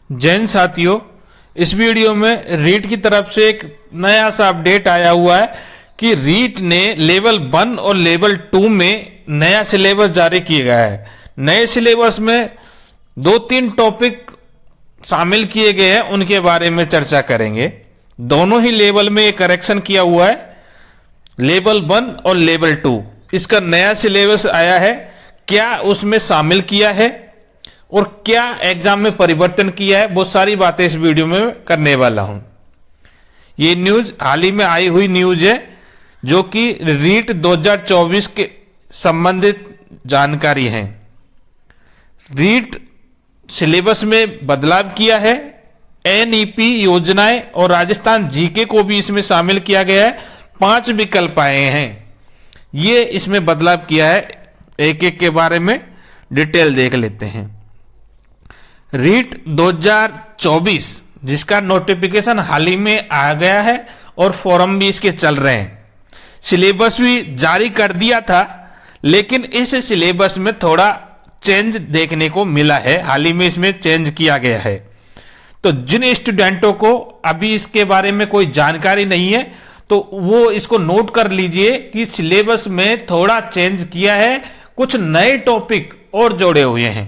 जैन साथियों, इस वीडियो में रीट की तरफ से एक नया सा अपडेट आया हुआ है कि रीट ने लेवल 1 और लेवल 2 में नया सिलेबस जारी किया गया है। नए सिलेबस में 2-3 टॉपिक शामिल किए गए हैं, उनके बारे में चर्चा करेंगे। दोनों ही लेवल में एक करेक्शन किया हुआ है, लेवल 1 और लेवल 2। इसका नया सिलेबस आया है, क्या उसमें शामिल किया है और क्या एग्जाम में परिवर्तन किया है, वो सारी बातें इस वीडियो में करने वाला हूं। ये न्यूज हाल ही में आई हुई न्यूज है, जो कि रीट 2024 के संबंधित जानकारी है। रीट सिलेबस में बदलाव किया है, एनईपी योजनाएं और राजस्थान जीके को भी इसमें शामिल किया गया है। 5 विकल्प आए हैं, ये इसमें बदलाव किया है। एक एक के बारे में डिटेल देख लेते हैं। रीट 2024 जिसका नोटिफिकेशन हाल ही में आ गया है और फॉर्म भी इसके चल रहे हैं। सिलेबस भी जारी कर दिया था, लेकिन इस सिलेबस में थोड़ा चेंज देखने को मिला है। हाल ही में इसमें चेंज किया गया है। तो जिन स्टूडेंटों को अभी इसके बारे में कोई जानकारी नहीं है, तो वो इसको नोट कर लीजिए कि सिलेबस में थोड़ा चेंज किया है, कुछ नए टॉपिक और जोड़े हुए हैं।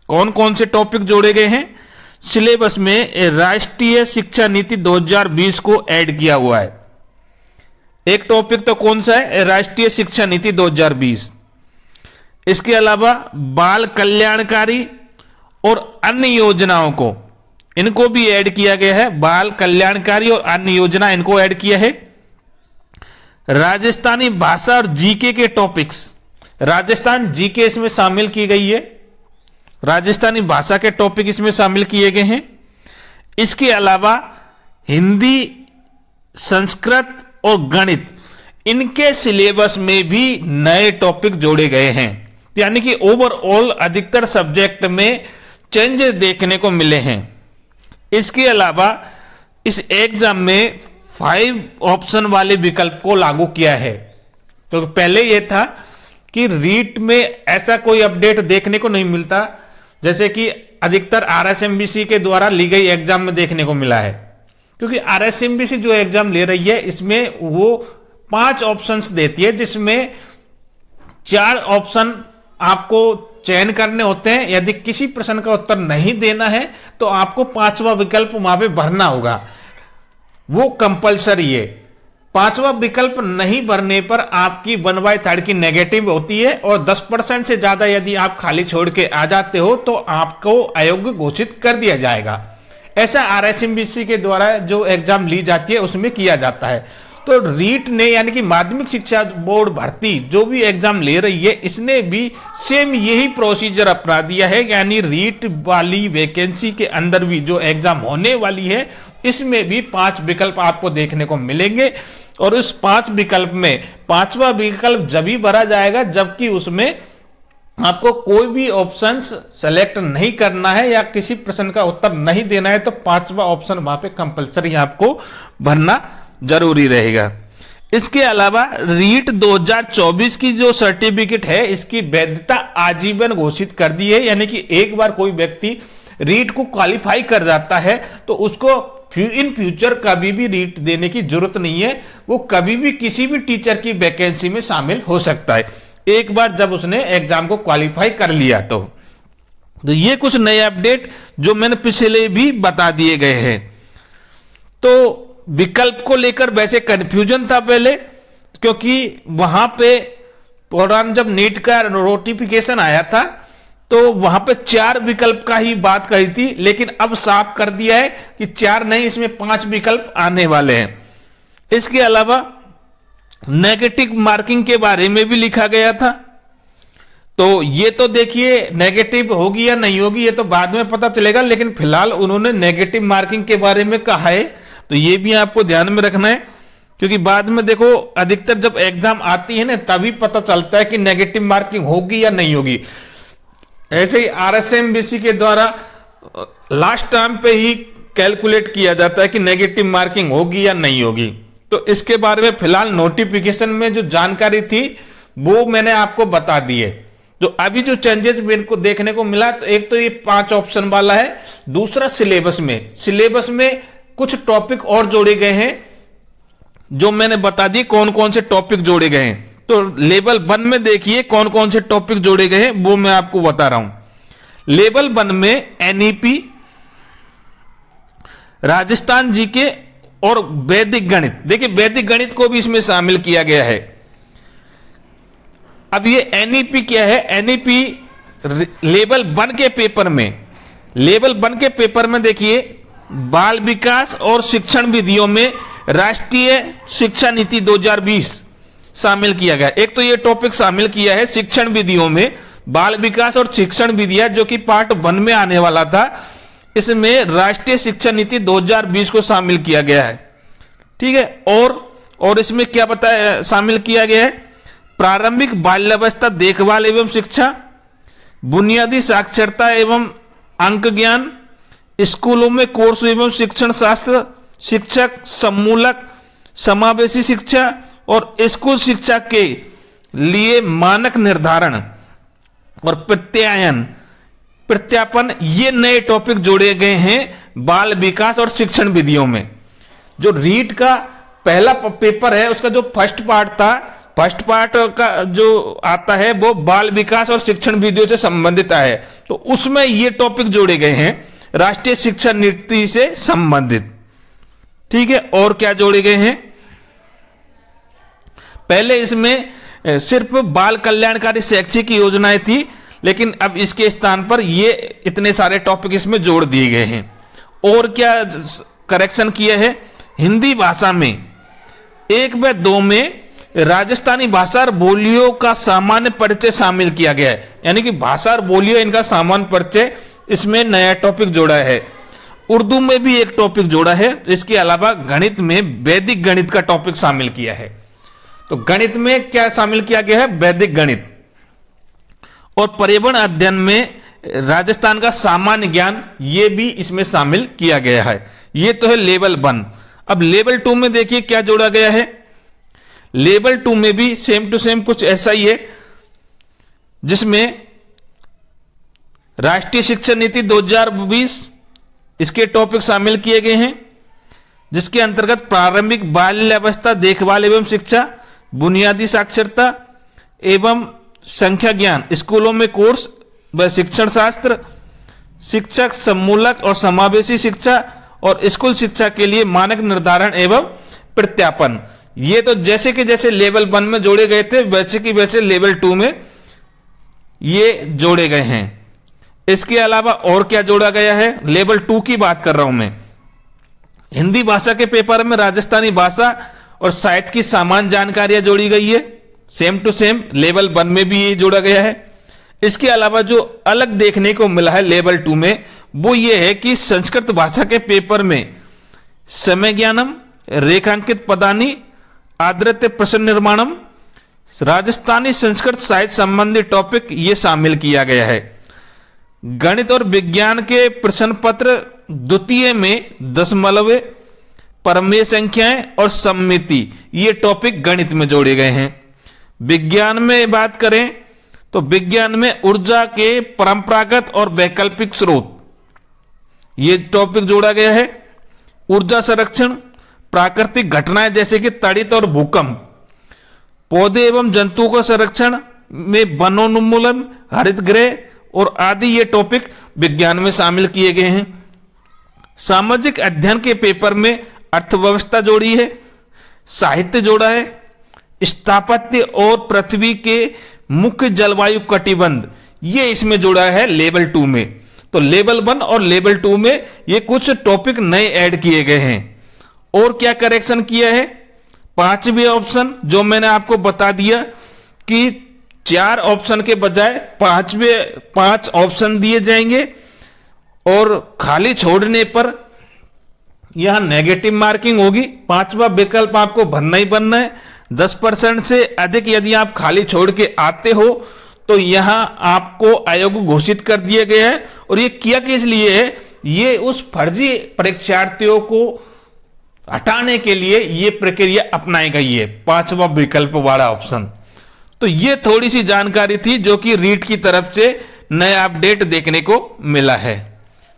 कौन कौन से टॉपिक जोड़े गए हैं सिलेबस में? राष्ट्रीय शिक्षा नीति 2020 को ऐड किया हुआ है। एक टॉपिक तो कौन सा है? राष्ट्रीय शिक्षा नीति 2020। इसके अलावा बाल कल्याणकारी और अन्य योजनाओं को, इनको भी ऐड किया गया है। बाल कल्याणकारी और अन्य योजना, इनको ऐड किया है। राजस्थानी भाषा और जीके के टॉपिक्स, राजस्थान जीके इसमें शामिल की गई है। राजस्थानी भाषा के टॉपिक इसमें शामिल किए गए हैं। इसके अलावा हिंदी, संस्कृत और गणित, इनके सिलेबस में भी नए टॉपिक जोड़े गए हैं। यानी कि ओवरऑल अधिकतर सब्जेक्ट में चेंज देखने को मिले हैं। इसके अलावा इस एग्जाम में 5 ऑप्शन वाले विकल्प को लागू किया है। तो पहले यह था कि रीट में ऐसा कोई अपडेट देखने को नहीं मिलता, जैसे कि अधिकतर आरएसएमबीसी के द्वारा ली गई एग्जाम में देखने को मिला है। क्योंकि आरएसएमबीसी जो एग्जाम ले रही है, इसमें वो 5 ऑप्शंस देती है, जिसमें 4 ऑप्शन आपको चयन करने होते हैं। यदि किसी प्रश्न का उत्तर नहीं देना है तो आपको 5वां विकल्प वहां पे भरना होगा, वो कंपलसरी है। 5वां विकल्प नहीं भरने पर आपकी 1/3 की नेगेटिव होती है, और 10% से ज्यादा यदि आप खाली छोड़ के आ जाते हो तो आपको अयोग्य घोषित कर दिया जाएगा। ऐसा आरएसएमबीसी के द्वारा जो एग्जाम ली जाती है उसमें किया जाता है। तो रीट ने, यानी कि माध्यमिक शिक्षा बोर्ड भर्ती जो भी एग्जाम ले रही है, इसने भी सेम यही प्रोसीजर अपना दिया है। यानी रीट वाली वैकेंसी के अंदर भी जो एग्जाम होने वाली है, इसमें भी 5 विकल्प आपको देखने को मिलेंगे। और उस 5 विकल्प में 5वां विकल्प जब भी भरा जाएगा जबकि उसमें आपको कोई भी ऑप्शन सेलेक्ट नहीं करना है या किसी प्रश्न का उत्तर नहीं देना है, तो 5वां ऑप्शन वहां पे कंपलसरी आपको भरना जरूरी रहेगा। इसके अलावा रीट 2024 की जो सर्टिफिकेट है, इसकी वैधता आजीवन घोषित कर दी है। यानी कि एक बार कोई व्यक्ति रीट को क्वालिफाई कर जाता है तो उसको इन फ्यूचर कभी भी रीट देने की जरूरत नहीं है। वो कभी भी किसी भी टीचर की वैकेंसी में शामिल हो सकता है, एक बार जब उसने एग्जाम को क्वालिफाई कर लिया तो ये कुछ नए अपडेट जो मैंने पिछले भी बता दिए गए हैं। तो विकल्प को लेकर वैसे कंफ्यूजन था पहले, क्योंकि वहां पे दौरान जब नीट का नोटिफिकेशन आया था तो वहां पे 4 विकल्प का ही बात कही थी, लेकिन अब साफ कर दिया है कि 4 नहीं, इसमें 5 विकल्प आने वाले हैं। इसके अलावा नेगेटिव मार्किंग के बारे में भी लिखा गया था। तो ये तो देखिए, नेगेटिव होगी या नहीं होगी ये तो बाद में पता चलेगा, लेकिन फिलहाल उन्होंने नेगेटिव मार्किंग के बारे में कहा है। तो ये भी आपको ध्यान में रखना है, क्योंकि बाद में देखो अधिकतर जब एग्जाम आती है ना, तभी पता चलता है कि नेगेटिव मार्किंग होगी या नहीं होगी। ऐसे ही आरएसएमबीसी के द्वारा लास्ट टाइम पे ही कैलकुलेट किया जाता है कि नेगेटिव मार्किंग होगी या नहीं होगी। तो इसके बारे में फिलहाल नोटिफिकेशन में जो जानकारी थी वो मैंने आपको बता दी है। जो अभी जो चेंजेस मेरे को देखने को मिला, तो एक तो ये 5 ऑप्शन वाला है, दूसरा सिलेबस में कुछ टॉपिक और जोड़े गए हैं, जो मैंने बता दिए कौन कौन से टॉपिक जोड़े गए हैं। तो लेवल 1 में देखिए कौन कौन से टॉपिक जोड़े गए हैं, वो मैं आपको बता रहा हूं। लेवल 1 में एनईपी, राजस्थान जीके और वैदिक गणित। देखिए वैदिक गणित को भी इसमें शामिल किया गया है। अब ये एनईपी क्या है? एनईपी लेवल 1 के पेपर में देखिए बाल विकास और शिक्षण विधियों में राष्ट्रीय शिक्षा नीति 2020 शामिल किया गया। एक तो ये टॉपिक शामिल किया है शिक्षण विधियों में बाल विकास और शिक्षण विधियां, जो कि पार्ट 1 में आने वाला था, इसमें राष्ट्रीय शिक्षा नीति 2020 को शामिल किया गया है। ठीक है, और इसमें क्या बताया शामिल किया गया है? प्रारंभिक बाल्यावस्था देखभाल एवं शिक्षा, बुनियादी साक्षरता एवं अंक ज्ञान, स्कूलों में कोर्स एवं शिक्षण शास्त्र, शिक्षक सम्मूलक समावेशी शिक्षा और स्कूल शिक्षा के लिए मानक निर्धारण और प्रत्यापन, ये नए टॉपिक जोड़े गए हैं बाल विकास और शिक्षण विधियों में। जो रीट का पहला पेपर है उसका जो फर्स्ट पार्ट का जो आता है वो बाल विकास और शिक्षण विधियों से संबंधित है, तो उसमें ये टॉपिक जोड़े गए हैं राष्ट्रीय शिक्षा नीति से संबंधित। ठीक है, और क्या जोड़े गए हैं? पहले इसमें सिर्फ बाल कल्याणकारी शैक्षिक योजनाएं थी, लेकिन अब इसके स्थान पर ये इतने सारे टॉपिक इसमें जोड़ दिए गए हैं। और क्या करेक्शन किया है? हिंदी भाषा में 1 व 2 में राजस्थानी भाषा और बोलियों का सामान्य परिचय शामिल किया गया है, यानी कि भाषा और बोलियों इनका सामान्य परिचय, इसमें नया टॉपिक जोड़ा है। उर्दू में भी एक टॉपिक जोड़ा है। इसके अलावा गणित में वैदिक गणित का टॉपिक शामिल किया है। तो गणित में क्या शामिल किया गया है? वैदिक गणित। और पर्यावरण अध्ययन में राजस्थान का सामान्य ज्ञान, ये भी इसमें शामिल किया गया है। ये तो है लेवल 1। अब लेवल 2 में देखिए क्या जोड़ा गया है। लेवल 2 में भी सेम टू सेम कुछ ऐसा ही है, जिसमें राष्ट्रीय शिक्षा नीति 2020 इसके टॉपिक शामिल किए गए हैं, जिसके अंतर्गत प्रारंभिक बाल्यावस्था देखभाल एवं शिक्षा, बुनियादी साक्षरता एवं संख्या ज्ञान, स्कूलों में कोर्स व शिक्षण शास्त्र, शिक्षक सम्मूलक और समावेशी शिक्षा और स्कूल शिक्षा के लिए मानक निर्धारण एवं प्रत्यापन। ये तो जैसे कि जैसे लेवल 1 में जोड़े गए थे वैसे कि वैसे लेवल 2 में ये जोड़े गए हैं। इसके अलावा और क्या जोड़ा गया है? लेवल 2 की बात कर रहा हूं मैं। हिंदी भाषा के पेपर में राजस्थानी भाषा और साहित्य की सामान्य जानकारियां जोड़ी गई है, सेम टू सेम लेवल 1 में भी ये जोड़ा गया है। इसके अलावा जो अलग देखने को मिला है लेवल 2 में, वो ये है कि संस्कृत भाषा के पेपर में समय ज्ञानम, रेखांकित पदानी, आदृत्य प्रश्न निर्माणम, राजस्थानी संस्कृत साहित्य संबंधी टॉपिक ये शामिल किया गया है। गणित और विज्ञान के प्रश्न पत्र द्वितीय में दशमलव, परमेय संख्याएं और सममिति, ये टॉपिक गणित में जोड़े गए हैं। विज्ञान में बात करें तो विज्ञान में ऊर्जा के परंपरागत और वैकल्पिक स्रोत, ये टॉपिक जोड़ा गया है। ऊर्जा संरक्षण, प्राकृतिक घटनाएं जैसे कि तड़ित और भूकंप, पौधे एवं जंतुओं का संरक्षण में वनोन्मूलन, हरित गृह और आदि, ये टॉपिक विज्ञान में शामिल किए गए हैं। सामाजिक अध्ययन के पेपर में अर्थव्यवस्था जोड़ी है, साहित्य जोड़ा है, स्थापत्य और पृथ्वी के मुख्य जलवायु कटिबंध, ये इसमें जोड़ा है लेवल 2 में। तो लेवल 1 और लेवल 2 में ये कुछ टॉपिक नए ऐड किए गए हैं। और क्या करेक्शन किया है? 5वें ऑप्शन जो मैंने आपको बता दिया कि 4 ऑप्शन के बजाय 5 ऑप्शन दिए जाएंगे और खाली छोड़ने पर यहां नेगेटिव मार्किंग होगी। 5वां विकल्प आपको भरना ही भरना है। 10% से अधिक यदि आप खाली छोड़ के आते हो तो यहां आपको अयोग्य घोषित कर दिया गया है। और ये किया किस लिए है? ये उस फर्जी परीक्षार्थियों को हटाने के लिए ये प्रक्रिया अपनाई गई है, 5वां विकल्प वाला ऑप्शन। तो ये थोड़ी सी जानकारी थी जो कि रीट की तरफ से नया अपडेट देखने को मिला है।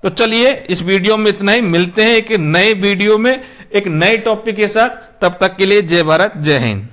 तो चलिए इस वीडियो में इतना ही, मिलते हैं एक नए वीडियो में एक नए टॉपिक के साथ। तब तक के लिए जय भारत, जय हिंद।